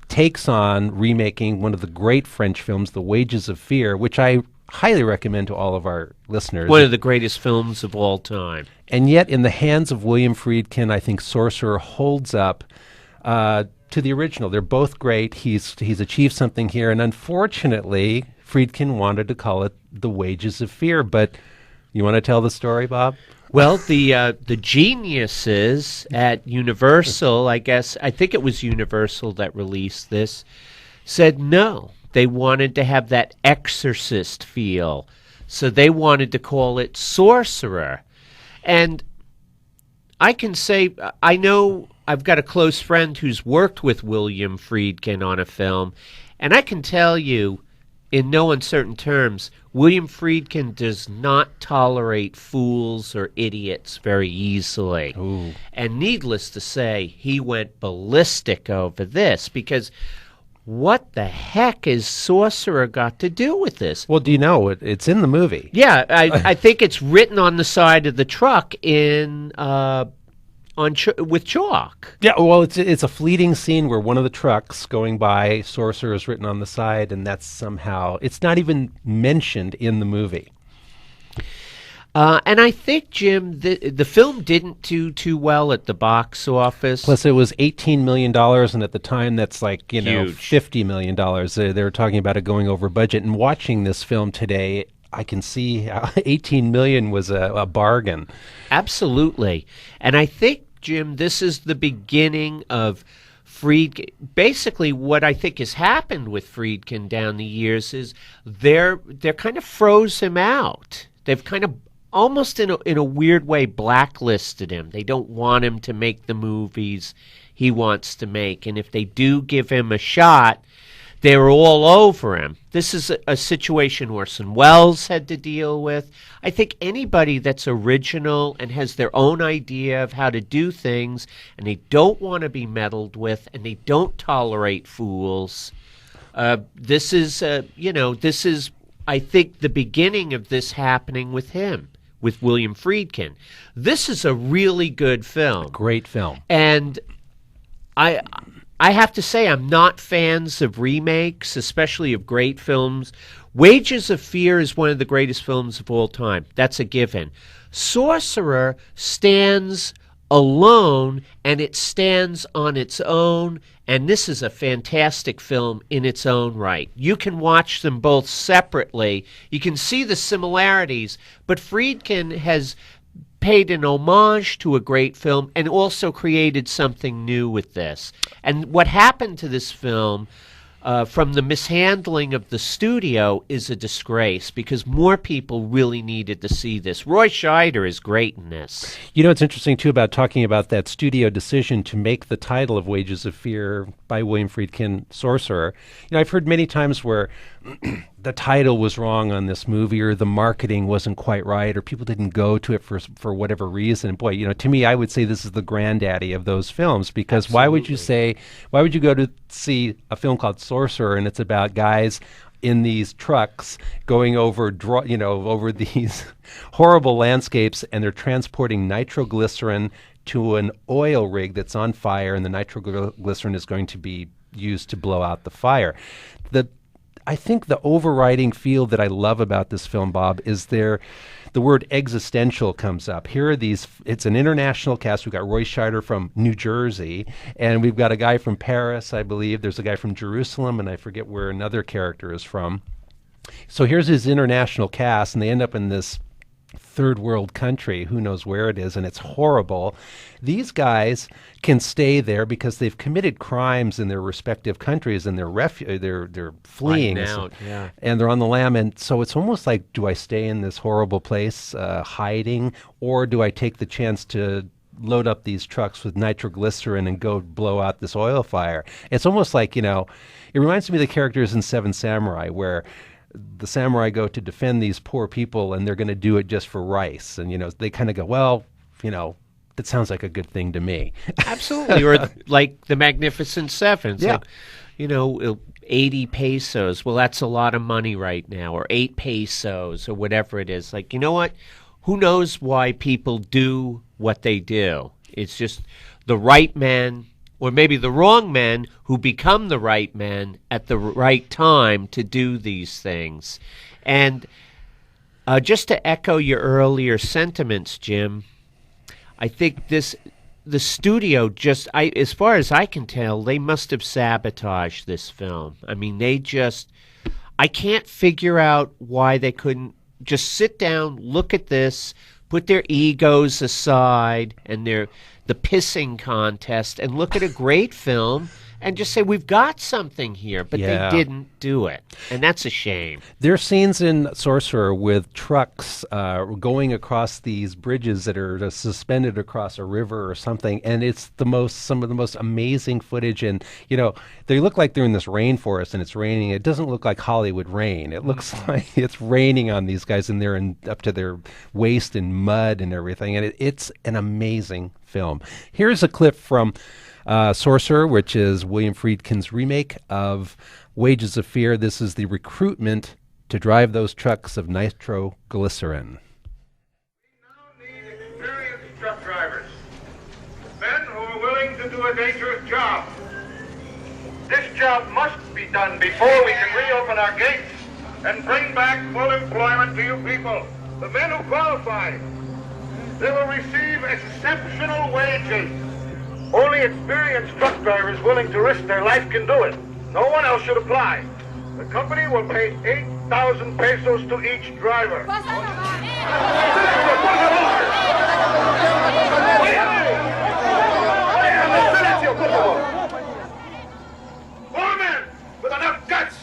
takes on remaking one of the great French films, The Wages of Fear, which I highly recommend to all of our listeners. One of the greatest films of all time. And yet, in the hands of William Friedkin, I think Sorcerer holds up to the original. They're both great. He's achieved something here, and unfortunately, Friedkin wanted to call it The Wages of Fear. But you want to tell the story, Bob? Well, the geniuses at Universal, I think it was Universal that released this, said no. They wanted to have that Exorcist feel. So they wanted to call it Sorcerer. And I can say, I know I've got a close friend who's worked with William Friedkin on a film, and I can tell you, in no uncertain terms, William Friedkin does not tolerate fools or idiots very easily. Ooh. And needless to say, he went ballistic over this, because what the heck is Sorcerer got to do with this? Well, do you know it's in the movie? Yeah, I think it's written on the side of the truck with chalk. Yeah, well, it's a fleeting scene where one of the trucks going by, Sorcerer is written on the side, and that's somehow, it's not even mentioned in the movie. And I think, Jim, the film didn't do too well at the box office. Plus, it was $18 million, and at the time, that's like, Huge. $50 million. They were talking about it going over budget. And watching this film today, I can see how 18 million was a bargain. Absolutely. And I think, Jim, this is the beginning of Friedkin. Basically, what I think has happened with Friedkin down the years is they're kind of froze him out. They've kind of almost in a weird way blacklisted him. They don't want him to make the movies he wants to make. And if they do give him a shot, they're all over him. This is a situation Orson Welles had to deal with. I think anybody that's original and has their own idea of how to do things, and they don't want to be meddled with, and they don't tolerate fools, this is, I think, the beginning of this happening with him, with William Friedkin. This is a really good film. Great film. And I have to say, I'm not fans of remakes, especially of great films. Wages of Fear is one of the greatest films of all time. That's a given. Sorcerer stands alone, and it stands on its own, and this is a fantastic film in its own right. You can watch them both separately. You can see the similarities, but Friedkin has paid an homage to a great film and also created something new with this. And what happened to this film from the mishandling of the studio is a disgrace, because more people really needed to see this. Roy Scheider is great in this. You know, it's interesting, too, about talking about that studio decision to make the title of Wages of Fear by William Friedkin, Sorcerer. I've heard many times where the title was wrong on this movie, or the marketing wasn't quite right, or people didn't go to it for whatever reason. Boy, to me, I would say this is the granddaddy of those films, because why would you go to see a film called Sorcerer and it's about guys in these trucks going over these horrible landscapes, and they're transporting nitroglycerin to an oil rig that's on fire, and the nitroglycerin is going to be used to blow out the fire. I think the overriding feel that I love about this film, Bob, is the word existential comes up. Here are it's an international cast. We've got Roy Scheider from New Jersey, and we've got a guy from Paris, I believe. There's a guy from Jerusalem, and I forget where another character is from. So here's his international cast, and they end up in this third world country. Who knows where it is, and it's horrible. These guys can stay there because they've committed crimes in their respective countries, and they're fleeing out, yeah. And they're on the lam. And so it's almost like, do I stay in this horrible place hiding, or do I take the chance to load up these trucks with nitroglycerin and go blow out this oil fire? It's almost like, it reminds me of the characters in Seven Samurai, where the samurai go to defend these poor people, and they're going to do it just for rice. And, they kind of go, well, that sounds like a good thing to me. Absolutely. Or like the Magnificent Seven. It's Yeah. like, 80 pesos. Well, that's a lot of money right now. Or 8 pesos or whatever it is. Like, you know what? Who knows why people do what they do? It's just the right man, or maybe the wrong men, who become the right men at the right time to do these things. And just to echo your earlier sentiments, Jim, I think the studio as far as I can tell, they must have sabotaged this film. I mean, I can't figure out why they couldn't just sit down, look at this, put their egos aside and the pissing contest, and look at a great film and just say, we've got something here. But Yeah. they didn't do it. And that's a shame. There are scenes in Sorcerer with trucks going across these bridges that are suspended across a river or something, and it's some of the most amazing footage. And they look like they're in this rainforest and it's raining. It doesn't look like Hollywood rain. It looks like it's raining on these guys, and they're up to their waist in mud and everything. And it's an amazing film. Here's a clip from Sorcerer, which is William Friedkin's remake of Wages of Fear. This is the recruitment to drive those trucks of nitroglycerin. Experienced truck drivers, men who are willing to do a dangerous job. This job must be done before we can reopen our gates and bring back full employment to you people. The men who qualify, they will receive exceptional wages. Only experienced truck drivers willing to risk their life can do it. No one else should apply. The company will pay 8,000 pesos to each driver. Four men with enough guts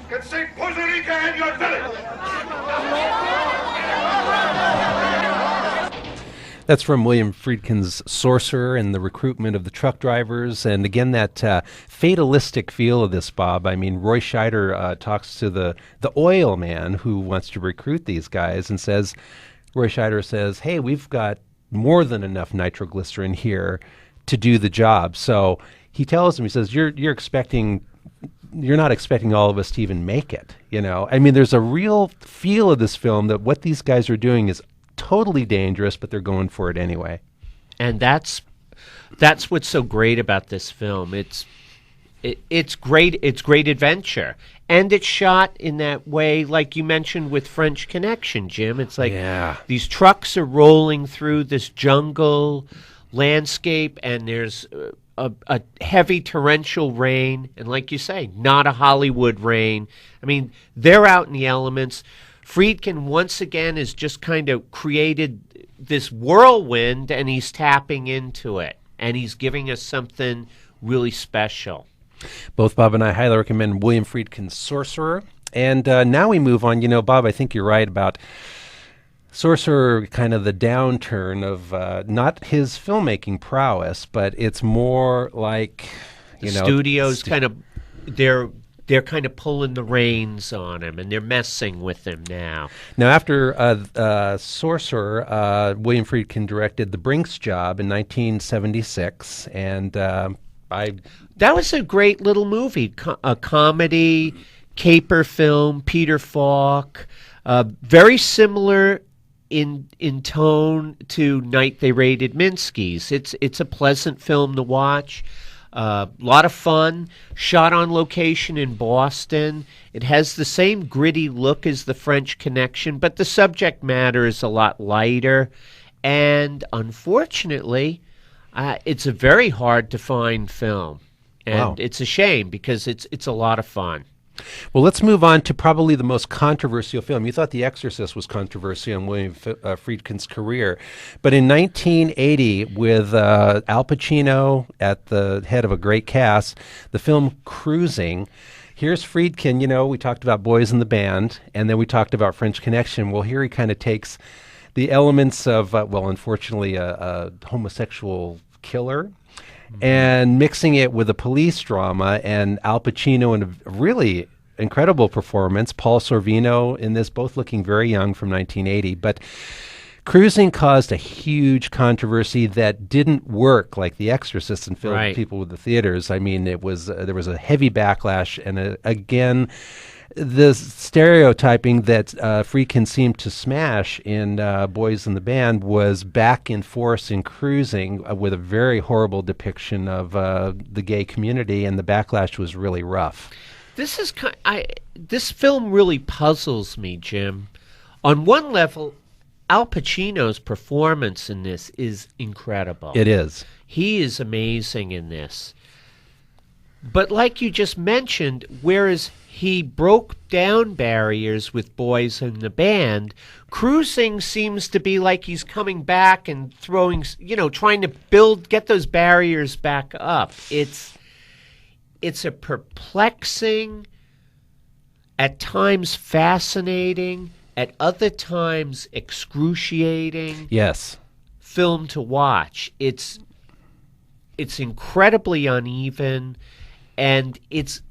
can save Puerto Rico and your village. That's from William Friedkin's Sorcerer and the recruitment of the truck drivers. And again, that fatalistic feel of this, Bob. I mean, Roy Scheider talks to the oil man who wants to recruit these guys and says, Roy Scheider says, hey, we've got more than enough nitroglycerin here to do the job. So he tells him, he says, you're not expecting all of us to even make it. I mean, there's a real feel of this film that what these guys are doing is totally dangerous, but they're going for it anyway. And that's what's so great about this film. It's great adventure, and it's shot in that way, like you mentioned with French Connection, Jim. It's like these trucks are rolling through this jungle landscape, and there's a heavy torrential rain, and like you say, not a Hollywood rain. I mean, they're out in the elements. Friedkin, once again, has just kind of created this whirlwind, and he's tapping into it, and he's giving us something really special. Both Bob and I highly recommend William Friedkin's Sorcerer. And now we move on. Bob, I think you're right about Sorcerer, kind of the downturn of not his filmmaking prowess, but it's more like, You know, studios kind of they're kind of pulling the reins on him, and they're messing with him now. Now, after Sorcerer, William Friedkin directed The Brink's Job in 1976, and that was a great little movie, a comedy, caper film, Peter Falk, very similar in tone to Night They Raided Minsky's. It's a pleasant film to watch. A lot of fun, shot on location in Boston. It has the same gritty look as The French Connection, but the subject matter is a lot lighter. And unfortunately, it's a very hard to find film. And it's a shame because it's a lot of fun. Well, let's move on to probably the most controversial film. You thought The Exorcist was controversial in William Friedkin's career. But in 1980, with Al Pacino at the head of a great cast, the film Cruising, here's Friedkin. You know, we talked about Boys in the Band, and then we talked about French Connection. Well, here he kind of takes the elements of, unfortunately, a homosexual killer, and mixing it with a police drama, and Al Pacino in a really incredible performance, Paul Sorvino in this, both looking very young, from 1980. But Cruising caused a huge controversy that didn't work like The Exorcist and filled people with the theaters. I mean, it was there was a heavy backlash, and again, the stereotyping that Friedkin seemed to smash in Boys in the Band was back in force in Cruising, with a very horrible depiction of the gay community, and the backlash was really rough. This film really puzzles me, Jim. On one level, Al Pacino's performance in this is incredible. It is. He is amazing in this. But like you just mentioned, whereas he broke down barriers with Boys in the Band, Cruising seems to be like he's coming back and throwing, trying to get those barriers back up. It's a perplexing, at times fascinating, at other times excruciating film to watch. It's incredibly uneven, and it's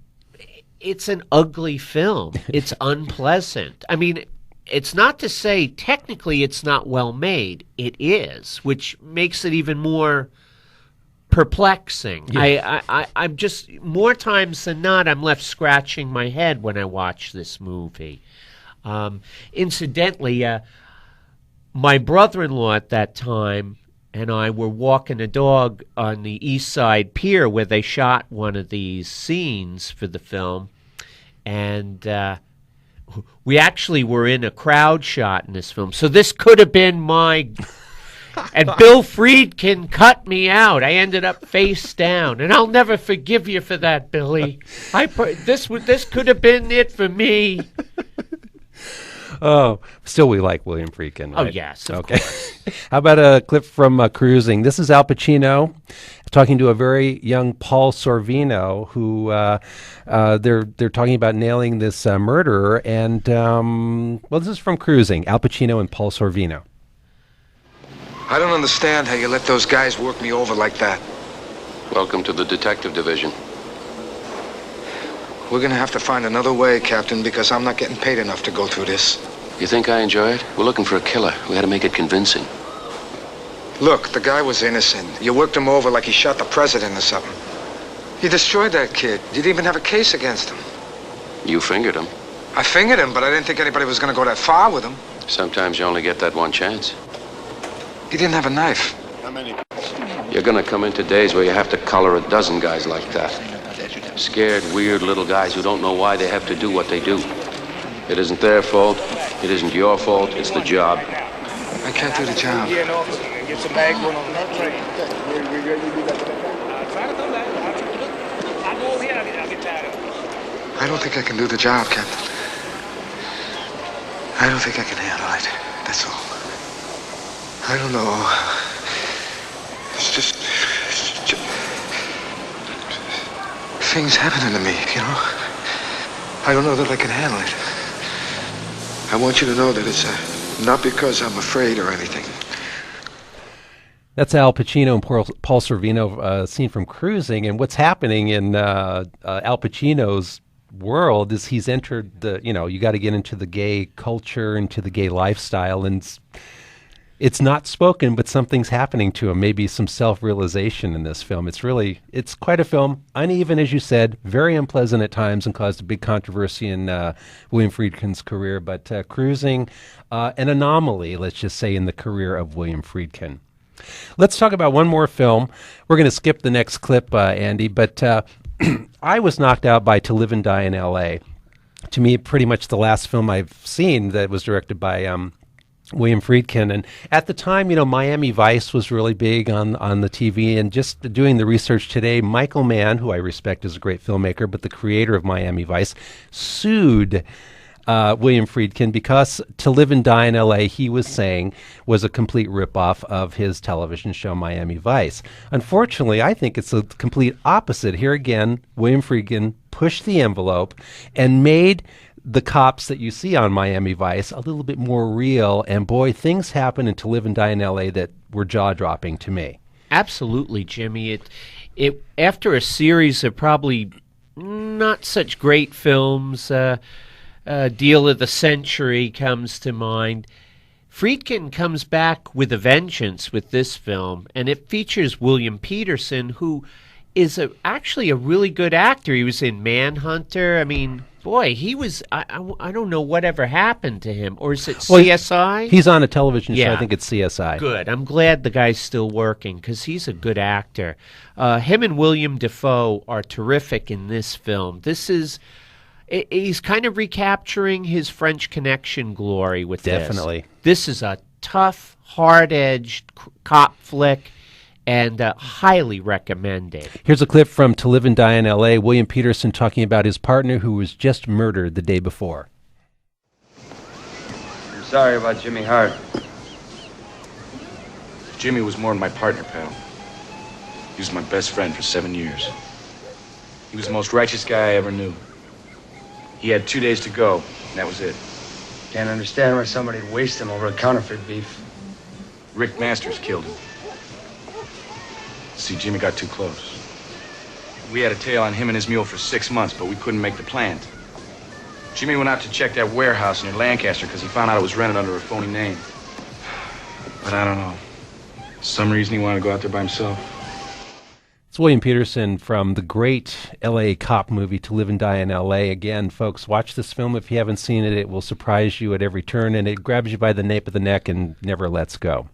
an ugly film. It's unpleasant. I mean, it's not to say technically it's not well made. It is, which makes it even more perplexing. I'm just, more times than not, I'm left scratching my head when I watch this movie. Incidentally, my brother-in-law at that time and I were walking a dog on the East Side Pier where they shot one of these scenes for the film, and we actually were in a crowd shot in this film. So this could have been my... And Bill Friedkin cut me out. I ended up face down, and I'll never forgive you for that, Billy. This could have been it for me. Oh, still we like William Friedkin, right? Oh, yes, of course. How about a clip from Cruising? This is Al Pacino talking to a very young Paul Sorvino, who they're talking about nailing this murderer. And, this is from Cruising, Al Pacino and Paul Sorvino. I don't understand how you let those guys work me over like that. Welcome to the detective division. We're gonna have to find another way, Captain, because I'm not getting paid enough to go through this. You think I enjoy it? We're looking for a killer. We had to make it convincing. Look, the guy was innocent. You worked him over like he shot the president or something. You destroyed that kid. You didn't even have a case against him. You fingered him. I fingered him, but I didn't think anybody was gonna go that far with him. Sometimes you only get that one chance. He didn't have a knife. How many? You're gonna come into days where you have to collar a dozen guys like that. Scared, weird little guys who don't know why they have to do what they do. It isn't their fault. It isn't your fault. It's the job. I can't do the job. I don't think I can do the job, Captain. I don't think I can handle it. That's all. I don't know. It's just things happening to me, you know? I don't know that I can handle it. I want you to know that it's not because I'm afraid or anything. That's Al Pacino and Paul Sorvino, scene from Cruising. And what's happening in Al Pacino's world is he's entered the, you got to get into the gay culture, into the gay lifestyle, and it's not spoken, but something's happening to him. Maybe some self-realization in this film. It's quite a film. Uneven, as you said, very unpleasant at times, and caused a big controversy in William Friedkin's career. But Cruising, an anomaly, let's just say, in the career of William Friedkin. Let's talk about one more film. We're going to skip the next clip, Andy, but I was knocked out by To Live and Die in L.A. To me, pretty much the last film I've seen that was directed by William Friedkin. And at the time, Miami Vice was really big on the TV. And just doing the research today, Michael Mann, who I respect as a great filmmaker, but the creator of Miami Vice, sued William Friedkin because To Live and Die in L.A., he was saying, was a complete ripoff of his television show Miami Vice. Unfortunately, I think it's a complete opposite. Here again, William Friedkin pushed the envelope and made the cops that you see on Miami Vice a little bit more real, and boy, things happen in To Live and Die in L.A. that were jaw-dropping to me. Absolutely, Jimmy. It after a series of probably not such great films, Deal of the Century comes to mind. Friedkin comes back with a vengeance with this film, and it features William Peterson, who is actually a really good actor. He was in Manhunter. I mean, boy, he was, I don't know whatever happened to him. Or is it CSI? He's on a television show. I think it's CSI. Good. I'm glad the guy's still working because he's a good actor. Him and William Dafoe are terrific in this film. He's kind of recapturing his French Connection glory with this. Definitely. This is a tough, hard-edged cop flick, and highly recommended. Here's a clip from To Live and Die in L.A., William Peterson talking about his partner who was just murdered the day before. I'm sorry about Jimmy Hart. Jimmy was more than my partner, pal. He was my best friend for 7 years. He was the most righteous guy I ever knew. He had 2 days to go, and that was it. Can't understand why somebody'd waste him over a counterfeit beef. Rick Masters killed him. See, Jimmy got too close. We had a tail on him and his mule for 6 months, but we couldn't make the plant. Jimmy went out to check that warehouse near Lancaster because he found out it was rented under a phony name. But I don't know. For some reason he wanted to go out there by himself. It's William Peterson from the great L.A. cop movie To Live and Die in L.A. Again, folks, watch this film if you haven't seen it. It will surprise you at every turn, and it grabs you by the nape of the neck and never lets go.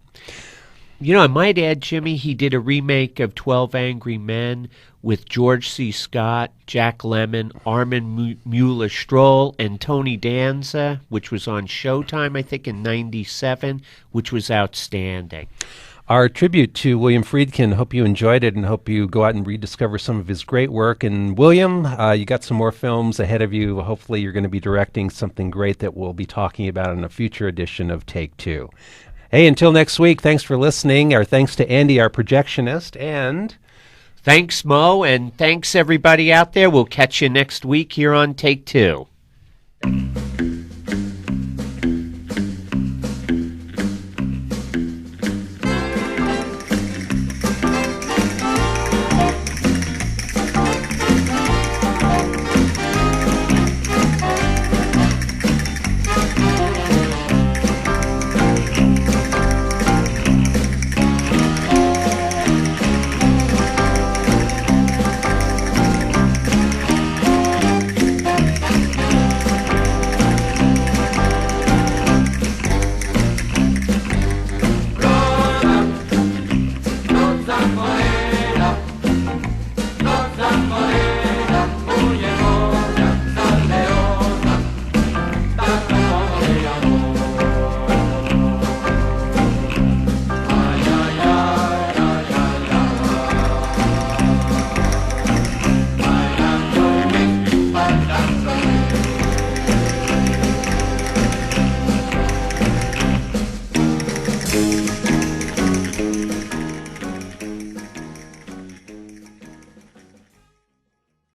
I might add, Jimmy, he did a remake of 12 Angry Men with George C. Scott, Jack Lemmon, Armin Mueller-Stroll, and Tony Danza, which was on Showtime, I think, in '97, which was outstanding. Our tribute to William Friedkin. Hope you enjoyed it and hope you go out and rediscover some of his great work. And William, you got some more films ahead of you. Hopefully you're going to be directing something great that we'll be talking about in a future edition of Take Two. Hey, until next week, thanks for listening. Our thanks to Andy, our projectionist, and thanks, Mo, and thanks everybody out there. We'll catch you next week here on Take Two.